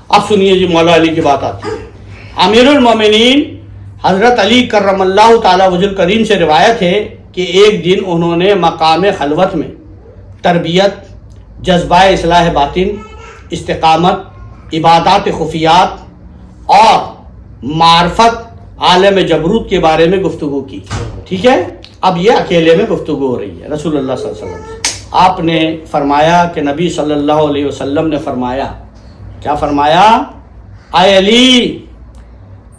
اب سنیے جی مولا علی کی بات آتی ہے. امیر المومنین حضرت علی کرم اللہ تعالی وجہ الکریم سے روایت ہے کہ ایک دن انہوں نے مقام خلوت میں تربیت، جذبہ اصلاح باطن، استقامت، عبادات خفیات اور معرفت عالم جبروت کے بارے میں گفتگو کی. ٹھیک ہے، اب یہ اکیلے میں گفتگو ہو رہی ہے رسول اللہ صلی اللہ علیہ وسلم سے. آپ نے فرمایا کہ نبی صلی اللہ علیہ وسلم نے فرمایا، کیا فرمایا؟ اے علی،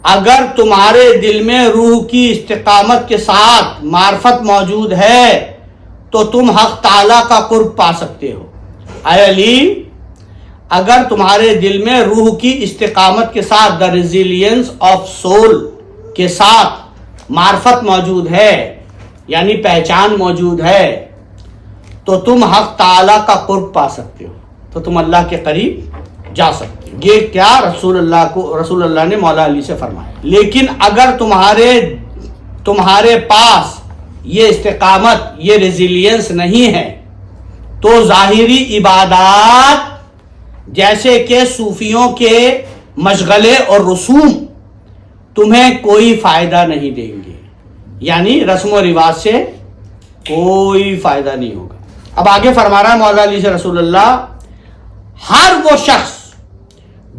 اگر تمہارے دل میں روح کی استقامت کے ساتھ معرفت موجود ہے تو تم حق تعالیٰ کا قرب پا سکتے ہو. اے علی، اگر تمہارے دل میں روح کی استقامت کے ساتھ دا ریزیلینس آف سول کے ساتھ معرفت موجود ہے، یعنی پہچان موجود ہے، تو تم حق تعالیٰ کا قرب پا سکتے ہو، تو تم اللہ کے قریب جا سکتے ہو. یہ کیا رسول اللہ نے مولا علی سے فرمایا. لیکن اگر تمہارے پاس یہ استقامت، یہ ریزیلینس نہیں ہے تو ظاہری عبادات جیسے کہ صوفیوں کے مشغلے اور رسوم تمہیں کوئی فائدہ نہیں دیں گے، یعنی رسم و رواج سے کوئی فائدہ نہیں ہوگا. اب آگے فرما رہا ہے مولا علی سے رسول اللہ، ہر وہ شخص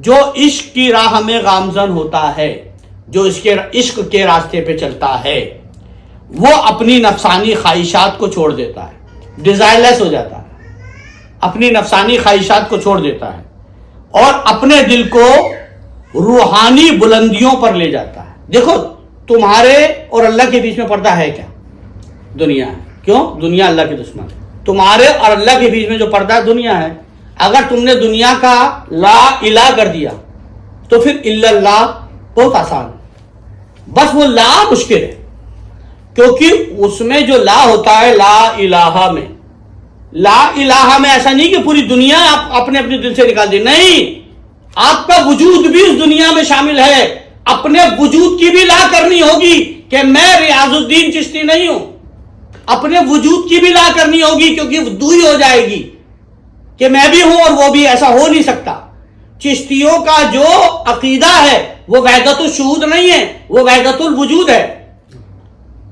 جو عشق کی راہ میں گامزن ہوتا ہے، جو عشق کے راستے پہ چلتا ہے، وہ اپنی نفسانی خواہشات کو چھوڑ دیتا ہے، ڈیزائر لیس ہو جاتا ہے، اپنی نفسانی خواہشات کو چھوڑ دیتا ہے اور اپنے دل کو روحانی بلندیوں پر لے جاتا ہے. دیکھو، تمہارے اور اللہ کے بیچ میں پردہ ہے کیا؟ دنیا ہے. کیوں؟ دنیا اللہ کے دشمن ہے. تمہارے اور اللہ کے بیچ میں جو پردہ ہے دنیا ہے. اگر تم نے دنیا کا لا الہ کر دیا تو پھر الا اللہ بہت آسان ہے. بس وہ لا مشکل ہے، کیونکہ اس میں جو لا ہوتا ہے لا الہ میں، لا الہ میں ایسا نہیں کہ پوری دنیا آپ اپنے دل سے نکال دی، نہیں، آپ کا وجود بھی اس دنیا میں شامل ہے. اپنے وجود کی بھی لا کرنی ہوگی کہ میں ریاض الدین چشتی نہیں ہوں. اپنے وجود کی بھی لا کرنی ہوگی کیونکہ دوئی ہو جائے گی کہ میں بھی ہوں اور وہ بھی، ایسا ہو نہیں سکتا. چشتیوں کا جو عقیدہ ہے وہ وحدت الشہود نہیں ہے، وہ وحدت الوجود ہے.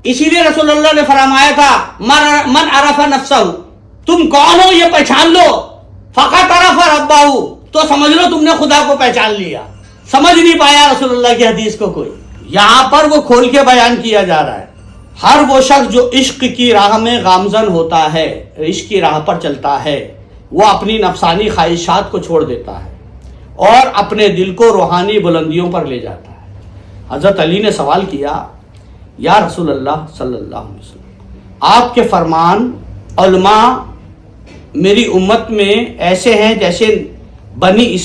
اسی لیے رسول اللہ نے فرمایا تھا من عرف نفسہ، تم کون ہو یہ پہچان لو، فقط عرف ربہ، تو سمجھ لو تم نے خدا کو پہچان لیا. سمجھ نہیں پایا رسول اللہ کی حدیث کو کوئی، یہاں پر وہ کھول کے بیان کیا جا رہا ہے. ہر وہ شخص جو عشق کی راہ میں گامزن ہوتا ہے، عشق کی راہ پر چلتا ہے، وہ اپنی نفسانی خواہشات کو چھوڑ دیتا ہے اور اپنے دل کو روحانی بلندیوں پر لے جاتا ہے. حضرت علی نے سوال کیا، یا رسول اللہ صلی اللہ علیہ وسلم، آپ کے فرمان علماء میری امت میں ایسے ہیں جیسے بنی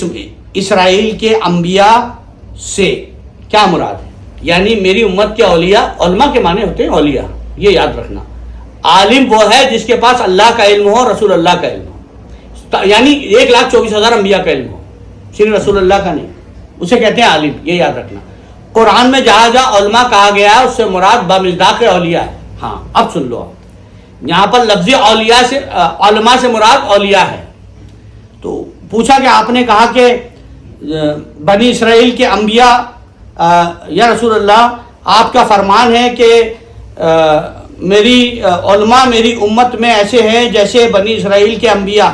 اسرائیل کے انبیاء سے کیا مراد ہے؟ یعنی میری امت کے اولیاء، علماء کے معنی ہوتے ہیں اولیاء، یہ یاد رکھنا. عالم وہ ہے جس کے پاس اللہ کا علم ہو، رسول اللہ کا علم ہو، یعنی 1,24,000 انبیاء کا علم ہو، صرف رسول اللہ کا نہیں، اسے کہتے ہیں عالم. یہ یاد رکھنا. قرآن میں جہاں جہاں علماء کہا گیا ہے اس سے مراد بمصداق اولیاء ہے. ہاں اب سن لو، یہاں پر لفظی اولیاء سے علماء سے مراد اولیاء ہے. تو پوچھا کہ آپ نے کہا کہ بنی اسرائیل کے انبیاء، یا رسول اللہ آپ کا فرمان ہے کہ میری علماء میری امت میں ایسے ہیں جیسے بنی اسرائیل کے انبیاء،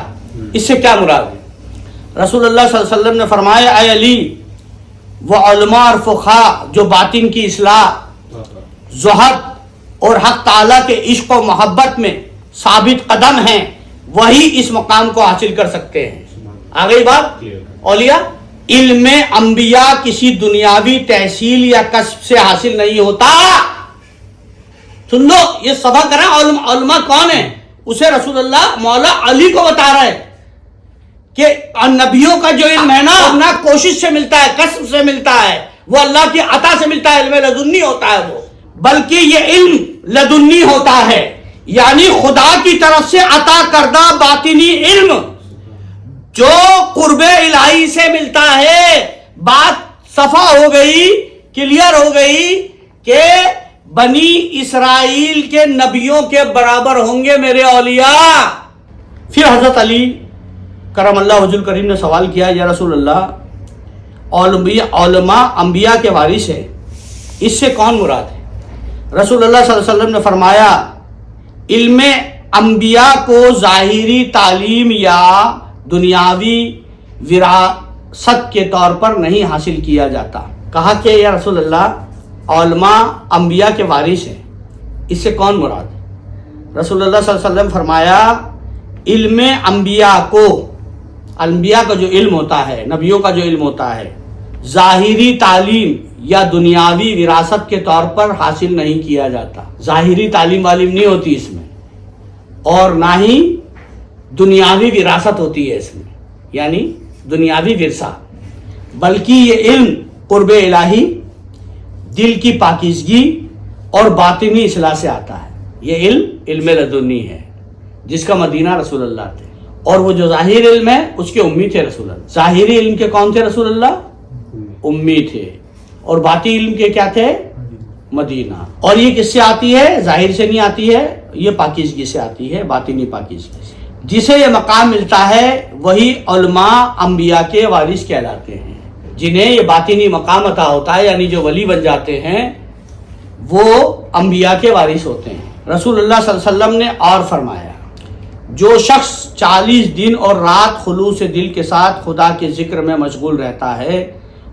اس سے کیا مراد ہے؟ رسول اللہ صلی اللہ علیہ وسلم نے فرمایا، اے علی، وہ علماء اور فقہاء جو باطن کی اصلاح، زہد اور حق تعالیٰ کے عشق و محبت میں ثابت قدم ہیں، وہی اس مقام کو حاصل کر سکتے ہیں. آگئی بات. اولیاء، علم انبیاء کسی دنیاوی تحصیل یا کسب سے حاصل نہیں ہوتا. سن لو، یہ سبق ہے. علماء کون ہیں؟ اسے رسول اللہ مولا علی کو بتا رہا ہے کہ نبیوں کا جو علم ہے نا کوشش سے ملتا ہے، کسب سے ملتا ہے، وہ اللہ کی عطا سے ملتا ہے، علم لدنی ہوتا ہے وہ. بلکہ یہ علم لدنی ہوتا ہے، یعنی خدا کی طرف سے عطا کردہ باطنی علم جو قرب الہی سے ملتا ہے. بات صفا ہو گئی، کلیئر ہو گئی کہ بنی اسرائیل کے نبیوں کے برابر ہوں گے میرے اولیاء. پھر حضرت علی کرم اللہ وجہ الکریم نے سوال کیا، یا رسول اللہ علماء انبیاء کے وارث ہیں، اس سے کون مراد ہے؟ رسول اللہ صلی اللہ علیہ وسلم نے فرمایا علم انبیاء کو ظاہری تعلیم یا دنیاوی وراثت کے طور پر نہیں حاصل کیا جاتا۔ کہا کہ یا رسول اللہ علماء انبیاء کے وارث ہیں، اس سے کون مراد ہے؟ رسول اللہ صلی اللہ علیہ وسلم فرمایا علم انبیاء کو، انبیاء کا جو علم ہوتا ہے، نبیوں کا جو علم ہوتا ہے، ظاہری تعلیم یا دنیاوی وراثت کے طور پر حاصل نہیں کیا جاتا۔ ظاہری تعلیم والیم نہیں ہوتی اس میں، اور نہ ہی دنیاوی وراثت ہوتی ہے اس میں، یعنی دنیاوی ورثہ، بلکہ یہ علم قرب الہی، دل کی پاکیزگی اور باطنی اصلاح سے آتا ہے۔ یہ علم لدنی ہے جس کا مدینہ رسول اللہ تھے، اور وہ جو ظاہر علم ہے اس کے امی تھے رسول اللہ۔ ظاہری علم کے کون تھے رسول اللہ؟ امی تھے، اور باطنی علم کے کیا تھے؟ مدینہ۔ اور یہ کس سے آتی ہے؟ ظاہر سے نہیں آتی ہے، یہ پاکیزگی سے آتی ہے، باطنی پاکیزگی سے۔ جسے یہ مقام ملتا ہے وہی علماء انبیاء کے وارث کہلاتے ہیں، جنہیں یہ باطنی مقام عطا ہوتا ہے، یعنی جو ولی بن جاتے ہیں وہ انبیاء کے وارث ہوتے ہیں۔ رسول اللہ صلی اللہ علیہ وسلم نے اور فرمایا جو شخص 40 دن اور رات خلوص دل کے ساتھ خدا کے ذکر میں مشغول رہتا ہے،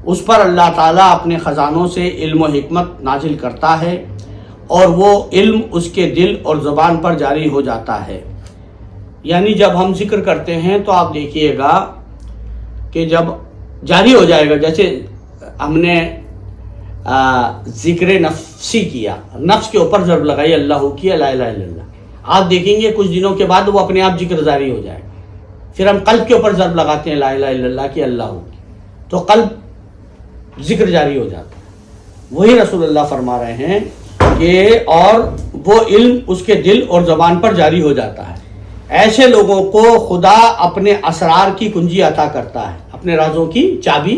اس پر اللہ تعالیٰ اپنے خزانوں سے علم و حکمت نازل کرتا ہے، اور وہ علم اس کے دل اور زبان پر جاری ہو جاتا ہے۔ یعنی جب ہم ذکر کرتے ہیں تو آپ دیکھیے گا کہ جب جاری ہو جائے گا، جیسے ہم نے ذکر نفسی کیا، نفس کے اوپر ضرب لگائی، اللہ کیا، لا الہ الا اللہ، آپ دیکھیں گے کچھ دنوں کے بعد وہ اپنے آپ ذکر جاری ہو جائے گا۔ پھر ہم قلب کے اوپر ضرب لگاتے ہیں، لا الہ الا اللہ کی، اللہ کی، تو قلب ذکر جاری ہو جاتا ہے۔ وہی رسول اللہ فرما رہے ہیں کہ اور وہ علم اس کے دل اور زبان پر جاری ہو جاتا ہے۔ ایسے لوگوں کو خدا اپنے اسرار کی کنجی عطا کرتا ہے، اپنے رازوں کی چابی،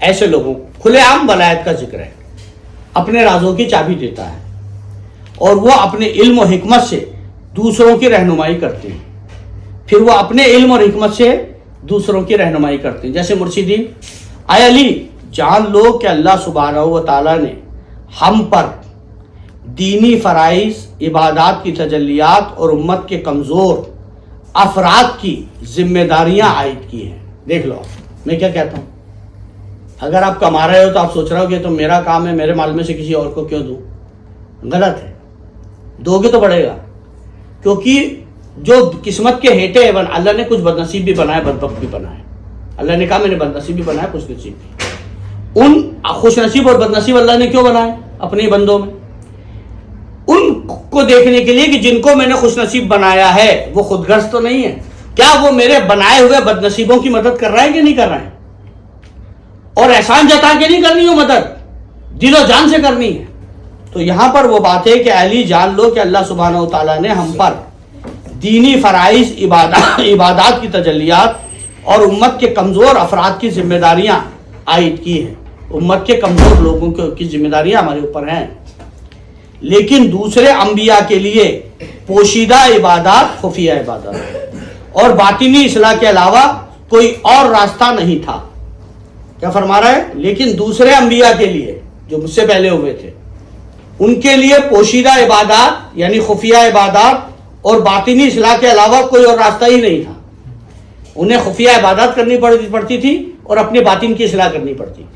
ایسے لوگوں کو کھلے عام ولایت کا ذکر ہے، اپنے رازوں کی چابی دیتا ہے، اور وہ اپنے علم و حکمت سے دوسروں کی رہنمائی کرتے ہیں۔ پھر وہ اپنے علم اور حکمت سے دوسروں کی رہنمائی کرتے ہیں۔ جیسے مرشدین، اے علی جان لو کہ اللہ سبحانہ و تعالیٰ نے ہم پر دینی فرائض، عبادات کی تجلیات اور امت کے کمزور افراد کی ذمہ داریاں عائد کی ہیں۔ دیکھ لو میں کیا کہتا ہوں، اگر آپ کما رہے ہو تو آپ سوچ رہے ہو کہ تو میرا کام ہے، میرے مال میں سے کسی اور کو کیوں دوں؟ غلط ہے، دو گے تو بڑھے گا، کیونکہ جو قسمت کے ہیٹے ہیں، اللہ نے کچھ بد نصیب بھی بنائے، بدبخت بھی بنائے۔ اللہ نے کہا میں نے بد نصیب بھی بنایا، خوش نصیب بھی۔ ان خوش نصیب اور بد نصیب اللہ نے کیوں بنائے اپنے بندوں میں؟ ان کو دیکھنے کے لیے کہ جن کو میں نے خوش نصیب بنایا ہے وہ خود غرض تو نہیں ہے، کیا وہ میرے بنائے ہوئے بد نصیبوں کی مدد کر رہے ہیں کہ نہیں کر رہے ہیں؟ اور احسان جتا کے نہیں کرنی ہو مدد، دل و جان سے کرنی ہے۔ تو یہاں پر وہ بات ہے کہ علی جان لو کہ اللہ سبحانہ و تعالیٰ نے ہم پر دینی فرائض، عبادات کی تجلیات اور امت کے کمزور افراد کی ذمہ داریاں عائد کی ہیں۔ امت کے کمزور لوگوں کی ذمہ داریاں ہمارے اوپر ہیں، لیکن دوسرے انبیاء کے لیے پوشیدہ عبادات، خفیہ عبادات اور باطنی اصلاح کے علاوہ کوئی اور راستہ نہیں تھا۔ کیا فرما رہا ہے؟ لیکن دوسرے انبیاء کے لیے جو مجھ سے پہلے ہوئے تھے، ان کے لیے پوشیدہ عبادات یعنی خفیہ عبادات اور باطنی اصلاح کے علاوہ کوئی اور راستہ ہی نہیں تھا۔ انہیں خفیہ عبادات کرنی پڑتی تھی اور اپنے باطن کی اصلاح کرنی پڑتی تھی۔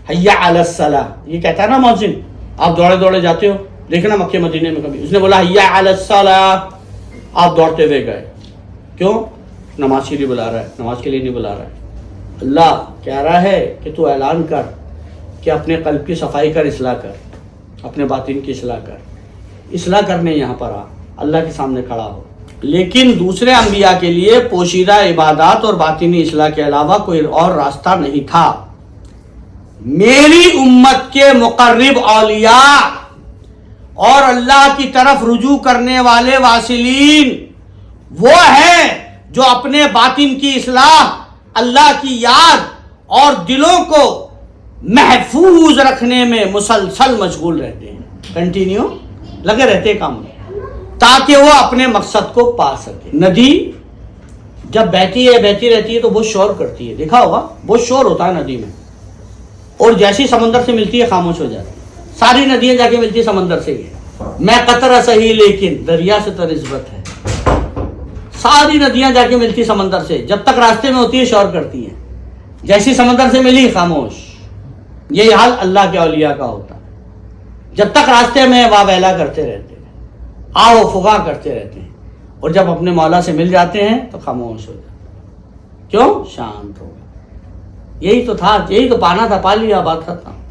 حی علی الصلاۃ، یہ کہتا ہے نا مؤذن، آپ دوڑے دوڑے جاتے ہو، دیکھنا مکہ مدینے میں کبھی اس نے بولا حی علی الصلاۃ، آپ دوڑتے ہوئے گئے، کیوں؟ نماز کے لیے بلا رہا ہے، نماز کے لیے نہیں بلا رہا ہے۔ اللہ کہہ رہا ہے کہ تو اعلان کر کہ اپنے قلب کی صفائی کر، اصلاح کر، اپنے باطن کی اصلاح کر، اصلاح کرنے یہاں پر آ، اللہ کے سامنے کھڑا ہو۔ لیکن دوسرے انبیاء کے لیے پوشیدہ عبادات اور باطنی اصلاح کے علاوہ کوئی اور راستہ نہیں تھا۔ میری امت کے مقرب اولیاء اور اللہ کی طرف رجوع کرنے والے واصلین وہ ہیں جو اپنے باطن کی اصلاح، اللہ کی یاد اور دلوں کو محفوظ رکھنے میں مسلسل مشغول رہتے ہیں، کنٹینیو لگے رہتے ہیں کام میں، تاکہ وہ اپنے مقصد کو پا سکے۔ ندی جب بہتی رہتی ہے تو بہت شور کرتی ہے، دیکھا ہوگا بہت شور ہوتا ہے ندی میں، اور جیسی سمندر سے ملتی ہے خاموش ہو جاتی ہے۔ ساری ندیاں جا کے ملتی ہے سمندر سے ہی، میں قطرہ صحیح لیکن دریا سے تو نسبت ہے۔ ساری ندیاں جا کے ملتی سمندر سے، جب تک راستے میں ہوتی ہے شور کرتی ہیں، جیسی سمندر سے ملی خاموش۔ یہی حال اللہ کے اولیاء کا ہوتا ہے، جب تک راستے میں واہ ویلا کرتے رہتے ہیں، آو فغا کرتے رہتے ہیں، اور جب اپنے مولا سے مل جاتے ہیں تو خاموش ہو جاتے ہیں۔ کیوں؟ شانت ہو گئے۔ یہی تو تھا، یہی تو پانا تھا، پا لیا، بات ختم۔